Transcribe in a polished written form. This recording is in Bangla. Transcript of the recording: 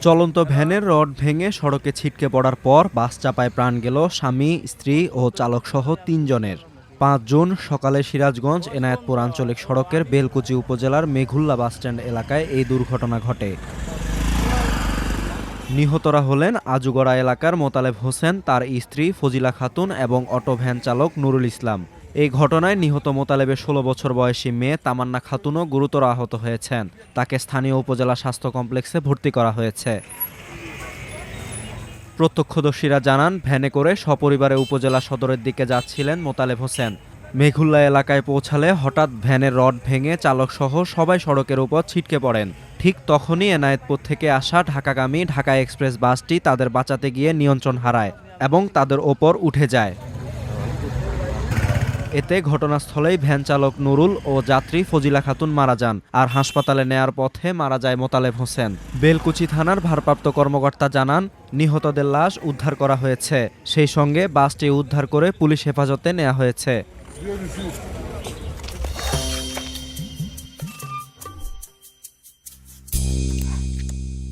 চলন্ত ভ্যানের রড ভেঙে সড়কে ছিটকে পড়ার পর বাস চাপায় প্রাণ গেল স্বামী, স্ত্রী ও চালকসহ ৩ জনের। ৫ জুন সকালে সিরাজগঞ্জ এনায়েতপুর আঞ্চলিক সড়কের বেলকুচি উপজেলার মেঘুল্লা বাসস্ট্যান্ড এলাকায় এই দুর্ঘটনা ঘটে। নিহতরা হলেন আজুগড়া এলাকার মোতালেব হোসেন, তার স্ত্রী ফজিলা খাতুন এবং অটো ভ্যান চালক নুরুল ইসলাম। এই ঘটনায় নিহত মোতালেবের ১৬ বছর বয়সী মেয়ে তামান্না খাতুনও গুরুতর আহত হয়েছেন। তাকে স্থানীয় উপজেলা স্বাস্থ্য কমপ্লেক্সে ভর্তি করা হয়েছে। প্রত্যক্ষদর্শীরা জানান, ভ্যানে করে সপরিবারে উপজেলা সদরের দিকে যাচ্ছিলেন মোতালেব হোসেন। মেঘুল্লা এলাকায় পৌঁছালে হঠাৎ ভ্যানের রড ভেঙে চালকসহ সবাই সড়কের উপর ছিটকে পড়েন। ঠিক তখনই এনায়েতপুর থেকে আসা ঢাকাগামী ঢাকা এক্সপ্রেস বাসটি তাদের বাঁচাতে গিয়ে নিয়ন্ত্রণ হারায় এবং তাদের ওপর উঠে যায়। এতে ঘটনাস্থলেই ভ্যান চালক নুরুল ও যাত্রী ফজিলা খাতুন মারা যান, আর হাসপাতালে নেয়ার পথে মারা যায় মোতালেব হোসেন। বেলকুচি থানার ভারপ্রাপ্ত কর্মকর্তা জানান, নিহতদের লাশ উদ্ধার করা হয়েছে, সেই সঙ্গে বাসটি উদ্ধার করে পুলিশ হেফাজতে নেওয়া হয়েছে।